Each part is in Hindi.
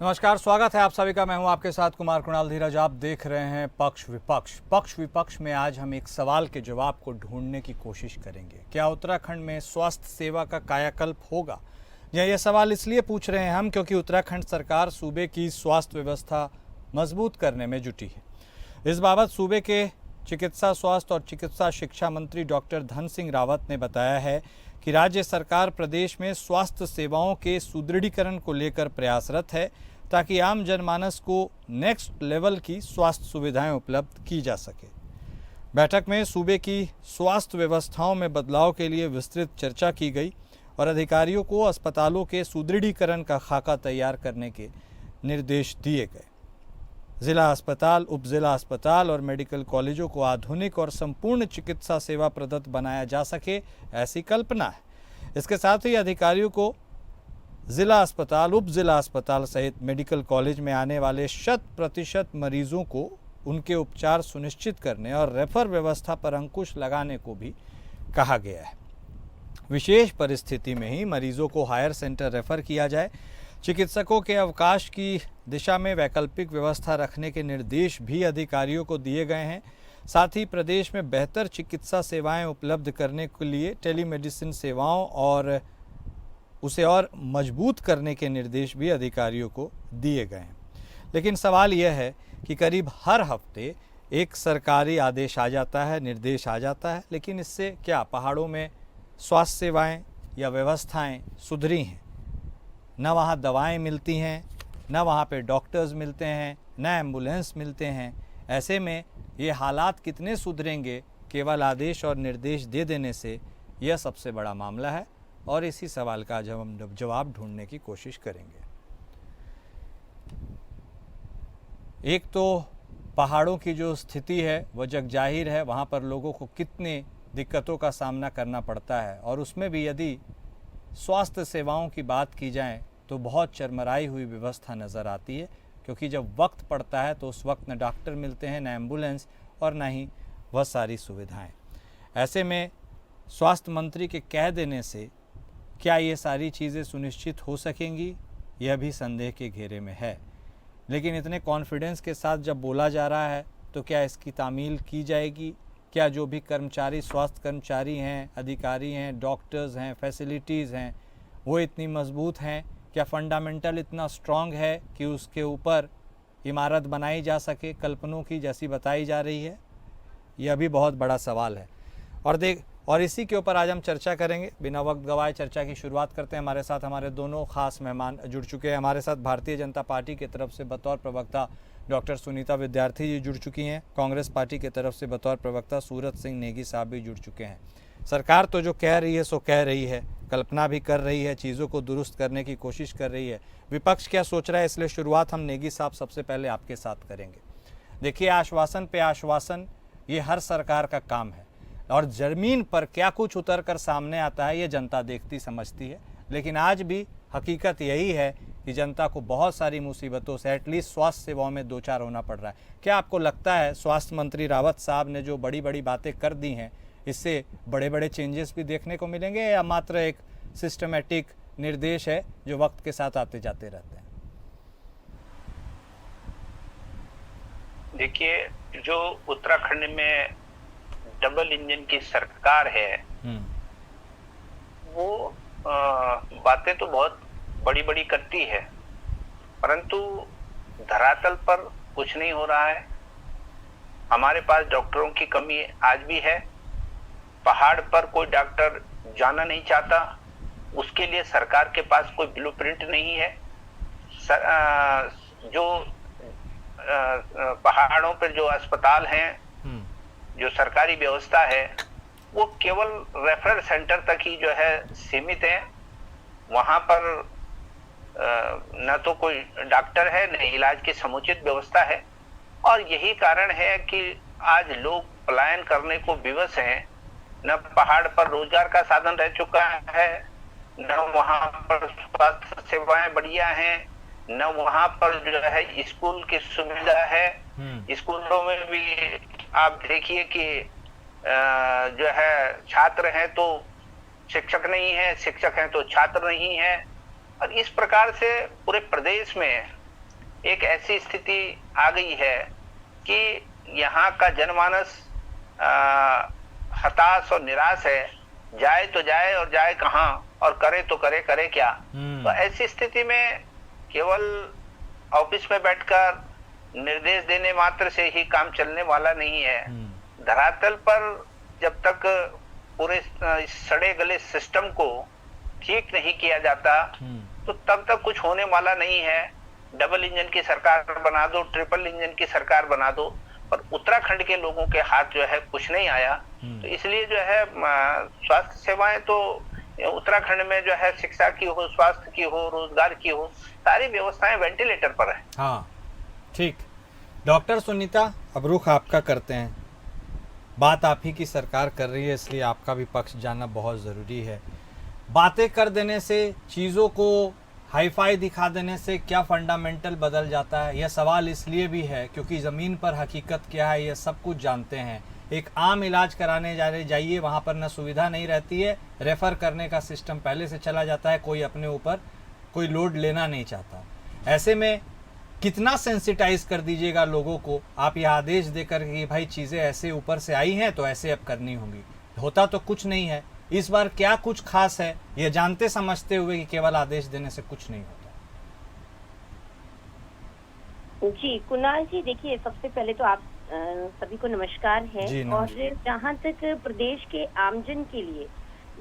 नमस्कार, स्वागत है आप सभी का। मैं हूं आपके साथ कुमार कुणाल धीरज। आप देख रहे हैं पक्ष विपक्ष में आज हम एक सवाल के जवाब को ढूंढने की कोशिश करेंगे। क्या उत्तराखंड में स्वास्थ्य सेवा का कायाकल्प होगा? यह सवाल इसलिए पूछ रहे हैं हम क्योंकि उत्तराखंड सरकार सूबे की स्वास्थ्य व्यवस्था मजबूत करने में जुटी है। इस बाबत सूबे के चिकित्सा स्वास्थ्य और चिकित्सा शिक्षा मंत्री डॉक्टर धन सिंह रावत ने बताया है कि राज्य सरकार प्रदेश में स्वास्थ्य सेवाओं के सुदृढ़ीकरण को लेकर प्रयासरत है ताकि आम जनमानस को नेक्स्ट लेवल की स्वास्थ्य सुविधाएं उपलब्ध की जा सके। बैठक में सूबे की स्वास्थ्य व्यवस्थाओं में बदलाव के लिए विस्तृत चर्चा की गई और अधिकारियों को अस्पतालों के सुदृढ़ीकरण का खाका तैयार करने के निर्देश दिए गए। जिला अस्पताल, उपजिला अस्पताल और मेडिकल कॉलेजों को आधुनिक और संपूर्ण चिकित्सा सेवा प्रदत्त बनाया जा सके, ऐसी कल्पना है। इसके साथ ही अधिकारियों को जिला अस्पताल, उपजिला अस्पताल सहित मेडिकल कॉलेज में आने वाले 100% मरीजों को उनके उपचार सुनिश्चित करने और रेफर व्यवस्था पर अंकुश लगाने को भी कहा गया है। विशेष परिस्थिति में ही मरीजों को हायर सेंटर रेफर किया जाए। चिकित्सकों के अवकाश की दिशा में वैकल्पिक व्यवस्था रखने के निर्देश भी अधिकारियों को दिए गए हैं। साथ ही प्रदेश में बेहतर चिकित्सा सेवाएं उपलब्ध करने के लिए टेलीमेडिसिन सेवाओं और उसे और मजबूत करने के निर्देश भी अधिकारियों को दिए गए हैं। लेकिन सवाल यह है कि करीब हर हफ्ते एक सरकारी आदेश आ जाता है, निर्देश आ जाता है, लेकिन इससे क्या पहाड़ों में स्वास्थ्य सेवाएं या व्यवस्थाएं सुधरी हैं? न वहाँ दवाएं मिलती हैं, न वहाँ पे डॉक्टर्स मिलते हैं, न एम्बुलेंस मिलते हैं। ऐसे में ये हालात कितने सुधरेंगे केवल आदेश और निर्देश दे देने से? यह सबसे बड़ा मामला है और इसी सवाल का जब हम जवाब ढूंढने की कोशिश करेंगे। एक तो पहाड़ों की जो स्थिति है वह जग जाहिर है, वहाँ पर लोगों को कितने दिक्कतों का सामना करना पड़ता है और उसमें भी यदि स्वास्थ्य सेवाओं की बात की जाए तो बहुत चरमराई हुई व्यवस्था नज़र आती है, क्योंकि जब वक्त पड़ता है तो उस वक्त न डॉक्टर मिलते हैं, न एम्बुलेंस और न ही वह सारी सुविधाएं। ऐसे में स्वास्थ्य मंत्री के कह देने से क्या ये सारी चीज़ें सुनिश्चित हो सकेंगी, यह भी संदेह के घेरे में है। लेकिन इतने कॉन्फिडेंस के साथ जब बोला जा रहा है तो क्या इसकी तामील की जाएगी? क्या जो भी कर्मचारी, स्वास्थ्य कर्मचारी हैं, अधिकारी हैं, डॉक्टर्स हैं, फैसिलिटीज़ हैं, वो इतनी मजबूत हैं? क्या फंडामेंटल इतना स्ट्रॉन्ग है कि उसके ऊपर इमारत बनाई जा सके कल्पनों की जैसी बताई जा रही है? यह भी बहुत बड़ा सवाल है। और इसी के ऊपर आज हम चर्चा करेंगे। बिना वक्त गवाए चर्चा की शुरुआत करते हैं। हमारे साथ हमारे दोनों खास मेहमान जुड़ चुके हैं। हमारे साथ भारतीय जनता पार्टी की तरफ से बतौर प्रवक्ता डॉक्टर सुनीता विद्यार्थी जी जुड़ चुकी हैं। कांग्रेस पार्टी की तरफ से बतौर प्रवक्ता सूरत सिंह नेगी साहब भी जुड़ चुके हैं। सरकार तो जो कह रही है सो कह रही है, कल्पना भी कर रही है, चीज़ों को दुरुस्त करने की कोशिश कर रही है। विपक्ष क्या सोच रहा है, इसलिए शुरुआत हम नेगी साहब सबसे पहले आपके साथ करेंगे। देखिए, आश्वासन पे आश्वासन ये हर सरकार का काम है और ज़मीन पर क्या कुछ उतर कर सामने आता है ये जनता देखती समझती है। लेकिन आज भी हकीकत यही है कि जनता को बहुत सारी मुसीबतों से एटलीस्ट स्वास्थ्य सेवाओं में दो चार होना पड़ रहा है। क्या आपको लगता है स्वास्थ्य मंत्री रावत साहब ने जो बड़ी बड़ी बातें कर दी हैं, इससे बड़े बड़े चेंजेस भी देखने को मिलेंगे या मात्र एक सिस्टमेटिक निर्देश है जो वक्त के साथ आते जाते रहते हैं? देखिए, जो उत्तराखंड में डबल इंजन की सरकार है वो बातें तो बहुत बड़ी बड़ी करती है, परंतु धरातल पर कुछ नहीं हो रहा है। हमारे पास डॉक्टरों की कमी आज भी है। पहाड़ पर कोई डॉक्टर जाना नहीं चाहता, उसके लिए सरकार के पास कोई ब्लूप्रिंट नहीं है। जो पहाड़ों पर जो अस्पताल हैं, जो सरकारी व्यवस्था है, वो केवल रेफरल सेंटर तक ही जो है सीमित है। वहां पर न तो कोई डॉक्टर है, न इलाज की समुचित व्यवस्था है और यही कारण है कि आज लोग पलायन करने को विवश हैं। न पहाड़ पर रोजगार का साधन रह चुका है, न वहां पर स्वास्थ्य सेवाएं बढ़िया हैं, न वहां पर जो है स्कूल की सुविधा है। स्कूलों में भी आप देखिए कि जो है छात्र हैं तो शिक्षक नहीं है, शिक्षक हैं तो छात्र नहीं है। और इस प्रकार से पूरे प्रदेश में एक ऐसी स्थिति आ गई है कि यहाँ का जनमानस हताश और निराश है। जाए तो जाए और जाए कहाँ, और करे तो करे क्या। तो ऐसी स्थिति में केवल ऑफिस में बैठकर निर्देश देने मात्र से ही काम चलने वाला नहीं है। धरातल पर जब तक पूरे इस सड़े गले सिस्टम को ठीक नहीं किया जाता तो तब तक कुछ होने वाला नहीं है। डबल इंजन की सरकार बना दो, ट्रिपल इंजन की सरकार बना दो, पर उत्तराखंड के लोगों के हाथ जो है कुछ नहीं आया। तो इसलिए जो है स्वास्थ्य सेवाएं तो उत्तराखंड में जो है शिक्षा की हो, स्वास्थ्य की हो, रोजगार की हो, सारी व्यवस्थाएं वेंटिलेटर पर है। हाँ, ठीक। डॉक्टर सुनीता, अब रुख आपका करते हैं। बात आप ही की सरकार कर रही है, इसलिए आपका भी पक्ष जानना बहुत ज़रूरी है। बातें कर देने से, चीज़ों को हाईफाई दिखा देने से क्या फंडामेंटल बदल जाता है? यह सवाल इसलिए भी है क्योंकि ज़मीन पर हकीकत क्या है ये सब कुछ जानते हैं। एक आम इलाज कराने जाइए, वहाँ पर न सुविधा नहीं रहती है, रेफ़र करने का सिस्टम पहले से चला जाता है, कोई अपने ऊपर कोई लोड लेना नहीं चाहता। ऐसे में कितना सेंसिटाइज कर दीजिएगा लोगों को आप यह आदेश देकर कि भाई चीज़ें ऐसे ऊपर से आई हैं तो ऐसे अब करनी होंगी। होता तो कुछ नहीं है। इस बार क्या कुछ खास है, ये जानते समझते हुए कि केवल आदेश देने से कुछ नहीं होता? जी कुणाल जी, देखिए सबसे पहले तो आप सभी को नमस्कार है। और जहाँ तक प्रदेश के आमजन के लिए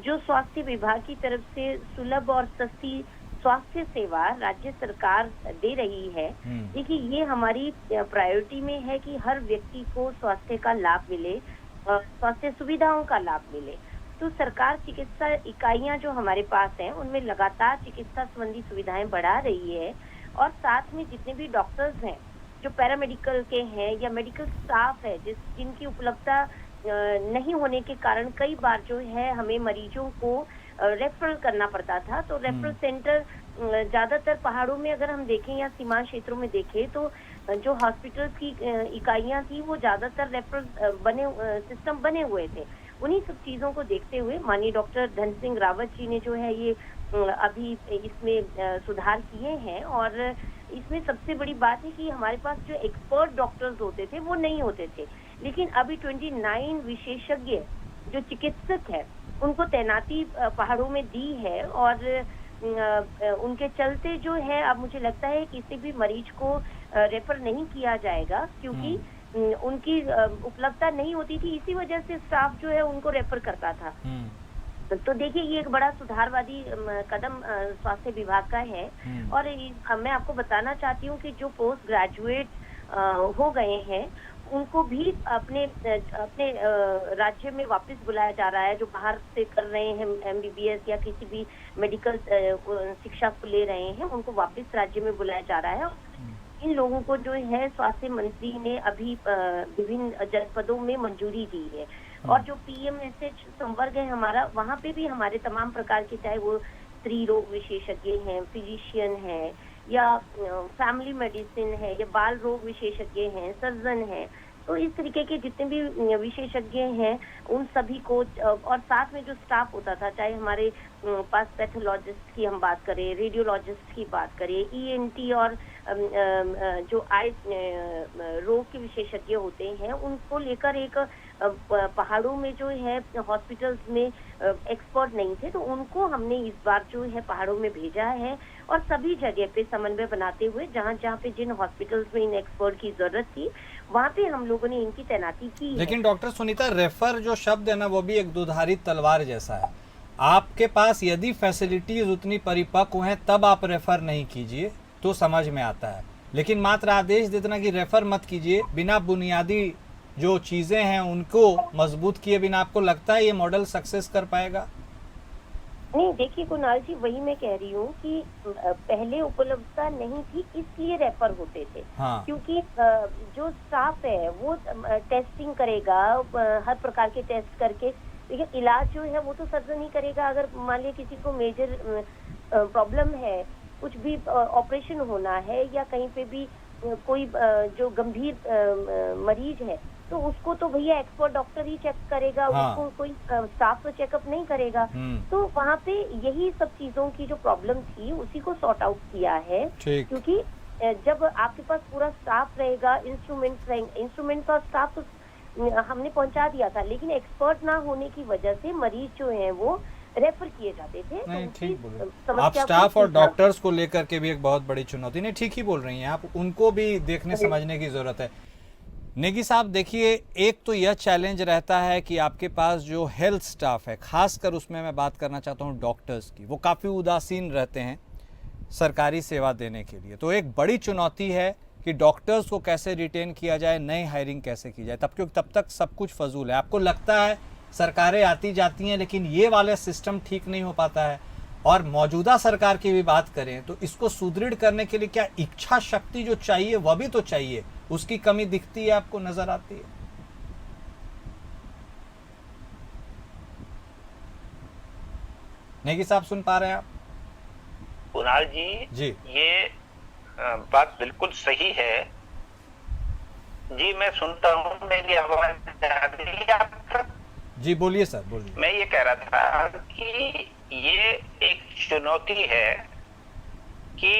जो स्वास्थ्य विभाग की तरफ से सुलभ और सस्ती स्वास्थ्य सेवा राज्य सरकार दे रही है, देखिए ये हमारी प्रायोरिटी में है कि हर व्यक्ति को स्वास्थ्य का लाभ मिले, स्वास्थ्य सुविधाओं का लाभ मिले। तो सरकार चिकित्सा इकाइयां जो हमारे पास हैं उनमें लगातार चिकित्सा संबंधी सुविधाएं बढ़ा रही है। और साथ में जितने भी डॉक्टर्स हैं जो पैरामेडिकल के हैं या मेडिकल स्टाफ है जिनकी उपलब्धता नहीं होने के कारण कई बार जो है हमें मरीजों को रेफरल करना पड़ता था। तो रेफरल सेंटर ज्यादातर पहाड़ों में अगर हम देखें या सीमांत क्षेत्रों में देखें तो जो हॉस्पिटल्स की इकाइयां थी वो ज्यादातर रेफरल सिस्टम बने हुए थे। उन्हीं सब चीजों को देखते हुए माननीय डॉक्टर धन सिंह रावत जी ने जो है ये अभी इसमें सुधार किए हैं। और इसमें सबसे बड़ी बात है कि हमारे पास जो एक्सपर्ट डॉक्टर्स होते थे वो नहीं होते थे, लेकिन अभी 29 विशेषज्ञ जो चिकित्सक है उनको तैनाती पहाड़ों में दी है। और उनके चलते जो है अब मुझे लगता है किसी भी मरीज को रेफर नहीं किया जाएगा, क्योंकि उनकी उपलब्धता नहीं होती थी, इसी वजह से स्टाफ जो है उनको रेफर करता था। तो देखिए ये एक बड़ा सुधारवादी कदम स्वास्थ्य विभाग का है। और मैं आपको बताना चाहती हूँ कि जो पोस्ट ग्रेजुएट हो गए हैं उनको भी अपने राज्य में वापस बुलाया जा रहा है। जो बाहर से कर रहे हैं MBBS या किसी भी मेडिकल शिक्षा को ले रहे हैं उनको वापस राज्य में बुलाया जा रहा है। इन लोगों को जो है स्वास्थ्य मंत्री ने अभी विभिन्न जनपदों में मंजूरी दी है। और जो PMSH संवर्ग है हमारा, वहाँ पे भी हमारे तमाम प्रकार के, चाहे वो स्त्री रोग विशेषज्ञ हैं, फिजिशियन है या फैमिली मेडिसिन है या बाल रोग विशेषज्ञ हैं, सर्जन है, तो इस तरीके के जितने भी विशेषज्ञ हैं उन सभी को, और साथ में जो स्टाफ होता था, चाहे हमारे पास पैथोलॉजिस्ट की हम बात करें, रेडियोलॉजिस्ट की बात करें, ENT और जो आई रोग के विशेषज्ञ होते हैं उनको लेकर एक पहाड़ों में जो है हॉस्पिटल्स में एक्सपर्ट नहीं थे, तो उनको हमने इस बार जो है पहाड़ों में भेजा है। और सभी जगह पे समन्वय बनाते हुए जहाँ पे जिन हॉस्पिटल्स में इन एक्सपर्ट की जरूरत थी वहाँ पे हम लोगों ने इनकी तैनाती की। लेकिन डॉक्टर सुनीता, रेफर जो शब्द है ना वो भी एक दुधारी तलवार जैसा है। आपके पास यदि फैसिलिटीज उतनी परिपक्व हैं तब आप रेफर नहीं कीजिए तो समझ में आता है, लेकिन मात्र आदेश दे देना कि रेफर मत कीजिए बिना बुनियादी जो चीजें हैं उनको मजबूत किए बिना, आपको लगता है ये मॉडल सक्सेस कर पाएगा? नहीं, देखिए कुणाल जी, वही मैं कह रही हूँ कि पहले उपलब्धता नहीं थी इसलिए रेफर होते थे। हाँ। क्योंकि जो स्टाफ है वो टेस्टिंग करेगा, हर प्रकार के टेस्ट करके, लेकिन इलाज जो है वो तो सर्जन ही करेगा। अगर मान लिया किसी को मेजर प्रॉब्लम है, कुछ भी ऑपरेशन होना है या कहीं पे भी कोई जो गंभीर मरीज है तो उसको तो भैया एक्सपर्ट डॉक्टर ही चेक करेगा। हाँ। उसको कोई स्टाफ तो चेकअप नहीं करेगा। तो वहाँ पे यही सब चीजों की जो प्रॉब्लम थी उसी को सॉर्ट आउट किया है, क्योंकि जब आपके पास पूरा स्टाफ रहेगा, इंस्ट्रूमेंट्स और स्टाफ तो हमने पहुंचा दिया था, लेकिन एक्सपर्ट ना होने की वजह से मरीज जो हैं वो रेफर किए जाते थे। नहीं, तो ठीक बोल रहे समस्या आप। को स्टाफ और सुलझा- डॉक्टर्स को लेकर के भी एक बहुत बड़ी चुनौती, नहीं ठीक ही बोल रही हैं आप, उनको भी देखने समझने की जरूरत है। नेगी साहब देखिए, एक तो यह चैलेंज रहता है कि आपके पास जो हेल्थ स्टाफ है, खासकर उसमें मैं बात करना चाहता हूँ डॉक्टर्स की, वो काफ़ी उदासीन रहते हैं सरकारी सेवा देने के लिए। तो एक बड़ी चुनौती है कि डॉक्टर्स को कैसे रिटेन किया जाए, नई हायरिंग कैसे की जाए, क्योंकि तब तक सब कुछ फजूल है। आपको लगता है सरकारें आती जाती हैं, लेकिन ये वाला सिस्टम ठीक नहीं हो पाता है। और मौजूदा सरकार की भी बात करें तो इसको सुदृढ़ करने के लिए क्या इच्छा शक्ति जो चाहिए वह भी तो चाहिए, उसकी कमी दिखती है, आपको नजर आती है? नेगी साहब सुन पा रहे हैं आप? कुणाल जी, ये बात बिल्कुल सही है जी। मैं सुनता हूँ, मेरी आवाज आ रही है आप तक? जी बोलिए सर, बोलिए। मैं ये कह रहा था कि ये एक चुनौती है कि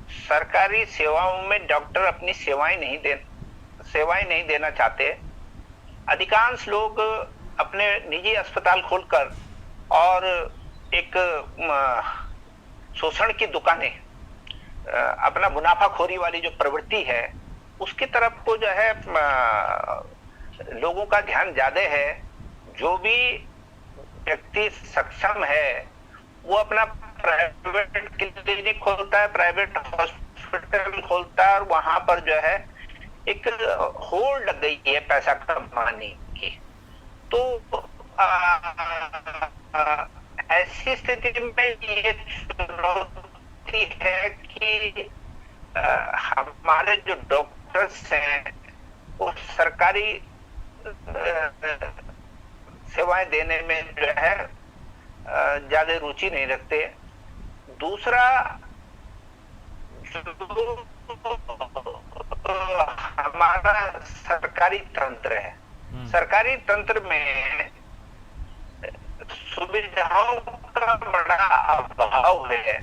सरकारी सेवाओं में डॉक्टर अपनी सेवाएं नहीं देना चाहते। अधिकांश लोग अपने निजी अस्पताल खोलकर और एक शोषण की दुकानें, अपना मुनाफाखोरी वाली जो प्रवृत्ति है उसकी तरफ को जो है लोगों का ध्यान ज्यादा है। जो भी व्यक्ति सक्षम है वो अपना प्राइवेट क्लिनिक खोलता है, प्राइवेट हॉस्पिटल खोलता है, और वहां पर जो है एक होड़ लग गई है पैसा कमाने की। तो ऐसी स्थिति में ये चुनौती है कि हमारे जो डॉक्टर्स हैं वो सरकारी सेवाएं देने में जो है ज्यादा रुचि नहीं रखते। दूसरा, जो हमारा सरकारी तंत्र है, सरकारी तंत्र में सुविधाओं का बड़ा अभाव है।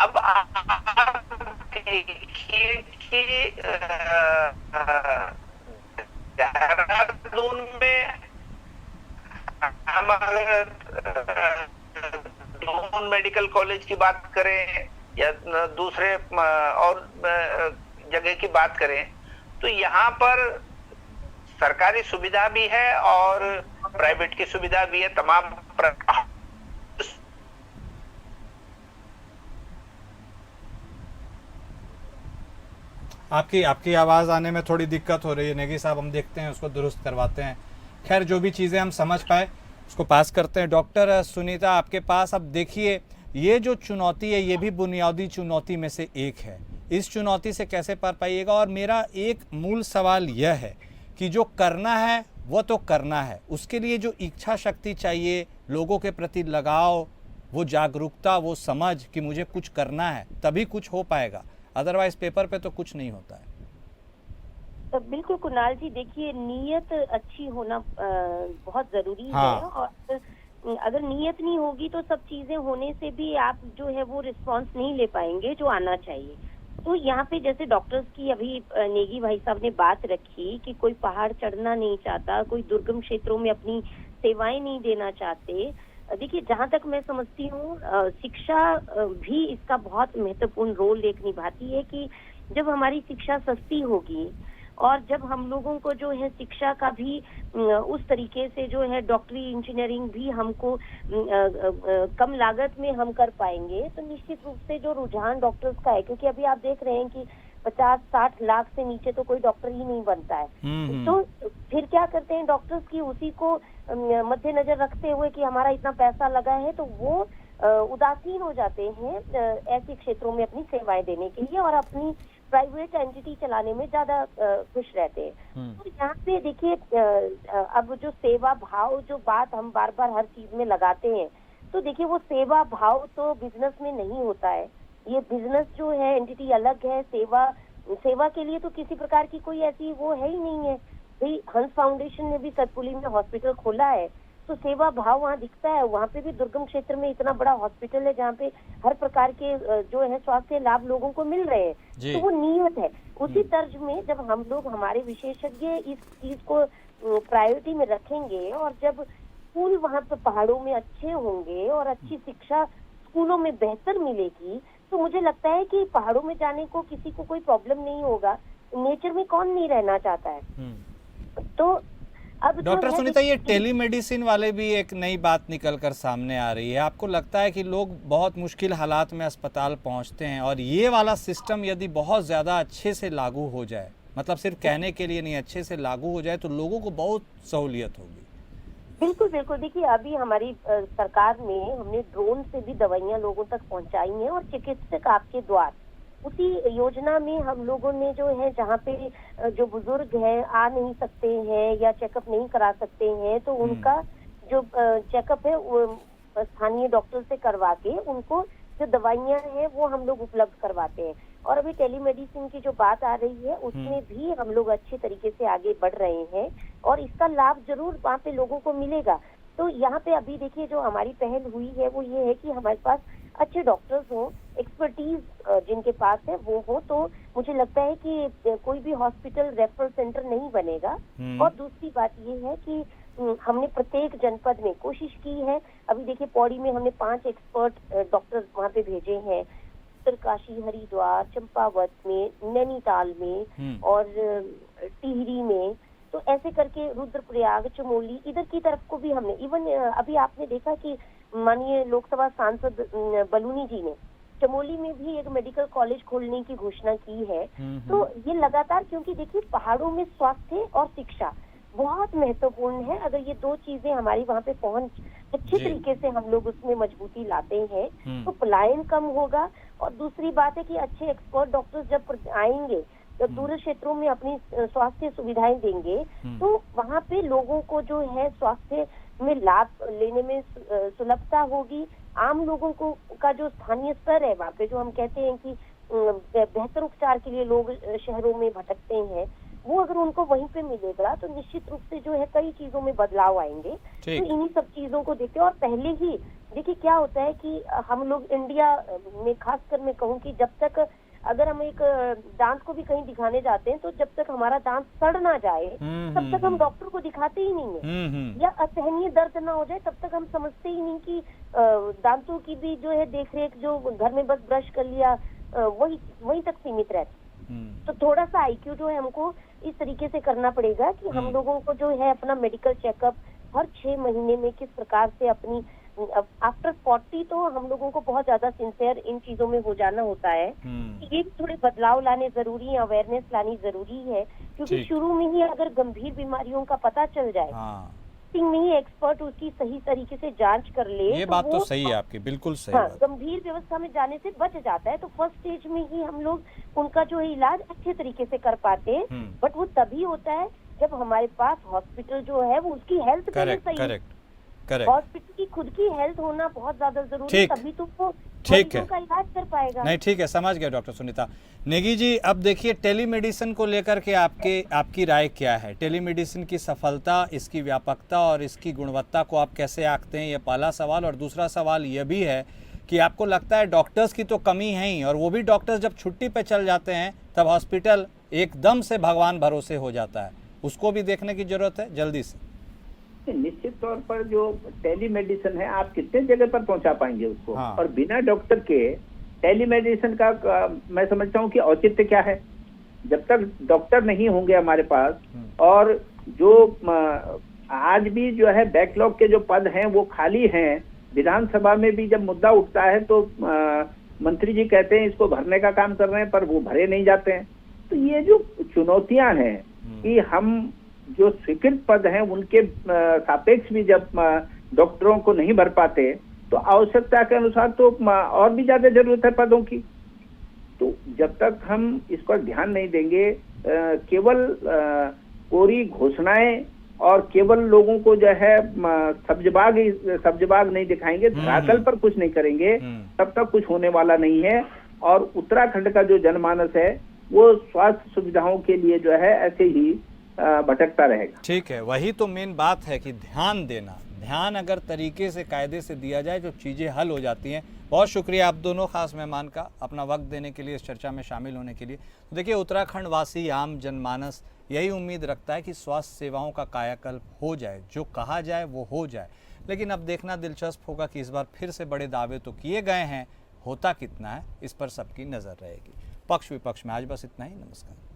अब आप देखिए कि देहरादून में हम अगर दून मेडिकल कॉलेज की बात करें या दूसरे और जगह की बात करें तो यहाँ पर सरकारी सुविधा भी है और प्राइवेट की सुविधा भी है। तमाम आपकी आवाज़ आने में थोड़ी दिक्कत हो रही है नेगी साहब, हम देखते हैं उसको दुरुस्त करवाते हैं। खैर जो भी चीज़ें हम समझ पाए उसको पास करते हैं। डॉक्टर सुनीता आपके पास, अब देखिए ये जो चुनौती है ये भी बुनियादी चुनौती में से एक है। इस चुनौती से कैसे पार पाइएगा? और मेरा एक मूल सवाल यह है कि जो करना है वो तो करना है, उसके लिए जो इच्छा शक्ति चाहिए, लोगों के प्रति लगाव, वो जागरूकता, वो समझ कि मुझे कुछ करना है, तभी कुछ हो पाएगा। अदरवाइज पेपर पे तो कुछ नहीं होता है। तो बिल्कुल कुणाल जी, देखिए नीयत अच्छी होना बहुत जरूरी हाँ। है, और अगर नीयत नहीं होगी तो सब चीजें होने से भी आप जो है वो रिस्पांस नहीं ले पाएंगे जो आना चाहिए। तो यहाँ पे जैसे डॉक्टर्स की अभी नेगी भाई साहब ने बात रखी कि कोई पहाड़ चढ़ना नहीं चाहता, कोई दुर्गम क्षेत्रों में अपनी सेवाएं नहीं देना चाहते। देखिए जहाँ तक मैं समझती हूँ शिक्षा भी इसका बहुत महत्वपूर्ण रोल एक निभाती है कि जब हमारी शिक्षा सस्ती होगी और जब हम लोगों को जो है शिक्षा का भी उस तरीके से जो है डॉक्टरी इंजीनियरिंग भी हमको कम लागत में हम कर पाएंगे, तो निश्चित रूप से जो रुझान डॉक्टर्स का है, क्योंकि अभी आप देख रहे हैं कि 50-60 लाख से नीचे तो कोई डॉक्टर ही नहीं बनता है। तो फिर क्या करते हैं डॉक्टर्स की उसी को मद्देनजर रखते हुए कि हमारा इतना पैसा लगा है, तो वो उदासीन हो जाते हैं ऐसे क्षेत्रों में अपनी सेवाएं देने के लिए और अपनी प्राइवेट एंटिटी चलाने में ज्यादा खुश रहते हैं। तो यहाँ पे देखिए अब जो सेवा भाव जो बात हम बार बार हर चीज में लगाते हैं, तो देखिए वो सेवा भाव तो बिजनेस में नहीं होता है। ये बिजनेस जो है एंटिटी अलग है, सेवा के लिए तो किसी प्रकार की कोई ऐसी वो है ही नहीं है। भाई हंस फाउंडेशन ने भी सतपुली में हॉस्पिटल खोला है, तो सेवा भाव वहाँ दिखता है। वहाँ पे भी दुर्गम क्षेत्र में इतना बड़ा हॉस्पिटल है जहाँ पे हर प्रकार के जो है स्वास्थ्य लाभ लोगों को मिल रहे हैं, तो वो नियत है। उसी तर्ज में जब हम लोग, हमारे विशेषज्ञ इस चीज को प्रायोरिटी में रखेंगे और जब स्कूल वहाँ पे पहाड़ों में अच्छे होंगे और अच्छी शिक्षा स्कूलों में बेहतर मिलेगी, तो मुझे लगता है कि पहाड़ों में जाने को किसी को कोई प्रॉब्लम नहीं होगा। नेचर में कौन नहीं रहना चाहता है। तो अब डॉक्टर सुनीता, ये टेलीमेडिसिन वाले भी एक नई बात निकल कर सामने आ रही है। आपको लगता है कि लोग बहुत मुश्किल हालात में अस्पताल पहुंचते हैं और ये वाला सिस्टम यदि बहुत ज़्यादा अच्छे से लागू हो जाए, मतलब सिर्फ कहने के लिए नहीं, अच्छे से लागू हो जाए, तो लोगों को बहुत सहूलियत होगी? बिल्कुल बिल्कुल। देखिए, अभी हमारी सरकार ने, हमने ड्रोन से भी दवाइयाँ लोगों तक पहुंचाई हैं और चिकित्सक आपके द्वार, उसी योजना में हम लोगों ने जो है, जहाँ पे जो बुजुर्ग हैं आ नहीं सकते हैं या चेकअप नहीं करा सकते हैं, तो उनका जो चेकअप है वो स्थानीय डॉक्टर से करवा के उनको जो दवाइयाँ हैं वो हम लोग उपलब्ध करवाते हैं। और अभी टेलीमेडिसिन की जो बात आ रही है उसमें भी हम लोग अच्छे तरीके से आगे बढ़ रहे हैं और इसका लाभ जरूर वहाँ पे लोगों को मिलेगा। तो यहाँ पे अभी देखिए, जो हमारी पहल हुई है वो ये है कि हमारे पास अच्छे डॉक्टर्स हों, एक्सपर्टीज जिनके पास है वो हो, तो मुझे लगता है कि कोई भी हॉस्पिटल रेफरल सेंटर नहीं बनेगा। और दूसरी बात ये है कि हमने प्रत्येक जनपद में कोशिश की है। अभी देखिए, पौड़ी में हमने 5 एक्सपर्ट डॉक्टर वहाँ पे भेजे हैं, उत्तरकाशी, हरिद्वार, चंपावत में, नैनीताल में और टिहरी में। तो ऐसे करके रुद्रप्रयाग, चमोली, इधर की तरफ को भी हमने, इवन अभी आपने देखा कि माननीय लोकसभा सांसद बलूनी जी ने चमोली में भी एक मेडिकल कॉलेज खोलने की घोषणा की है। तो ये लगातार, क्योंकि देखिए पहाड़ों में स्वास्थ्य और शिक्षा बहुत महत्वपूर्ण है। अगर ये 2 चीजें हमारी वहाँ पे पहुंच अच्छे तरीके से हम लोग उसमें मजबूती लाते हैं तो पलायन कम होगा। और दूसरी बात है कि अच्छे एक्सपर्ट डॉक्टर्स जब आएंगे, जब दूर क्षेत्रों में अपनी स्वास्थ्य सुविधाएं देंगे, तो वहाँ पे लोगों को जो है स्वास्थ्य में लाभ लेने में सुलभता होगी। आम लोगों को का जो स्थानीय स्तर है वहाँ पे, जो हम कहते हैं कि बेहतर उपचार के लिए लोग शहरों में भटकते हैं, वो अगर उनको वहीं पे मिलेगा तो निश्चित रूप से जो है कई चीजों में बदलाव आएंगे। तो इन्हीं सब चीजों को देखते हैं। और पहले ही देखिए क्या होता है कि हम लोग इंडिया में, खासकर मैं कहूँ कि जब तक अगर हम एक दांत को भी कहीं दिखाने जाते हैं तो जब तक हमारा दांत सड़ ना जाए तब तक हम डॉक्टर को दिखाते ही नहीं है, या असहनीय दर्द ना हो जाए तब तक हम समझते ही नहीं कि दांतों की भी जो है देखरेख, जो घर में बस ब्रश कर लिया वही तक सीमित रहती। तो थोड़ा सा आईक्यू जो है हमको इस तरीके से करना पड़ेगा कि हम लोगों को जो है अपना मेडिकल चेकअप हर 6 महीने में किस प्रकार से अपनी, आफ्टर 40 तो हम लोगों को बहुत ज्यादा सिंसियर इन चीजों में हो जाना होता है। ये थोड़े बदलाव लाने जरूरी है, अवेयरनेस लानी जरूरी है, क्योंकि शुरू में ही अगर गंभीर बीमारियों का पता चल जाए, में ही एक्सपर्ट उसकी सही तरीके से जांच कर ले, ये बात तो सही है आपकी, बिल्कुल सही। हाँ, गंभीर व्यवस्था में जाने से बच जाता है। तो फर्स्ट स्टेज में ही हम लोग उनका जो है इलाज अच्छे तरीके से कर पाते हैं। बट वो तभी होता है जब हमारे पास हॉस्पिटल जो है वो उसकी हेल्थ करेक्ट। हॉस्पिटल की खुद की हेल्थ होना बहुत ज्यादा जरूरी है, तभी तो वो ठीक है का इलाज कर पाएगा। नहीं, ठीक है, समझ गया डॉक्टर सुनीता नेगी जी। अब देखिए, टेलीमेडिसिन को लेकर के आपकी राय क्या है? टेलीमेडिसिन की सफलता, इसकी व्यापकता और इसकी गुणवत्ता को आप कैसे आंकते हैं, ये पहला सवाल। और दूसरा सवाल ये भी है कि आपको लगता है डॉक्टर्स की तो कमी है ही, और वो भी डॉक्टर्स जब छुट्टी पे चल जाते हैं तब हॉस्पिटल एकदम से भगवान भरोसे हो जाता है, उसको भी देखने की जरूरत है जल्दी से। निश्चित तौर पर जो टेलीमेडिसिन है, आप कितने जगह पर पहुंचा पाएंगे उसको? और बिना डॉक्टर के टेलीमेडिसिन का मैं समझता हूं कि औचित्य क्या है? जब तक डॉक्टर नहीं होंगे हमारे पास, और जो आज भी जो है बैकलॉग के जो पद हैं वो खाली हैं। विधानसभा में भी जब मुद्दा उठता है तो मंत्री जी कहते हैं इसको भरने का काम कर रहे हैं, पर वो भरे नहीं जाते हैं। तो ये जो चुनौतियां हैं कि हम जो स्वीकृत पद हैं उनके सापेक्ष भी जब डॉक्टरों को नहीं भर पाते, तो आवश्यकता के अनुसार तो और भी ज्यादा जरूरत है पदों की। तो जब तक हम इस पर ध्यान नहीं देंगे, केवल कोरी घोषणाएं और केवल लोगों को जो है सब्जबाग नहीं दिखाएंगे, धरातल पर कुछ नहीं करेंगे, तब तक कुछ होने वाला नहीं है। और उत्तराखंड का जो जनमानस है वो स्वास्थ्य सुविधाओं के लिए जो है ऐसे ही भटकता रहेगा। ठीक है, वही तो मेन बात है कि ध्यान देना, ध्यान अगर तरीके से कायदे से दिया जाए तो चीज़ें हल हो जाती हैं। बहुत शुक्रिया आप दोनों खास मेहमान का अपना वक्त देने के लिए, इस चर्चा में शामिल होने के लिए। तो देखिए, उत्तराखंड वासी आम जनमानस यही उम्मीद रखता है कि स्वास्थ्य सेवाओं का कायाकल्प हो जाए, जो कहा जाए वो हो जाए। लेकिन अब देखना दिलचस्प होगा कि इस बार फिर से बड़े दावे तो किए गए हैं, होता कितना है इस पर सबकी नज़र रहेगी। पक्ष विपक्ष में आज बस इतना ही। नमस्कार।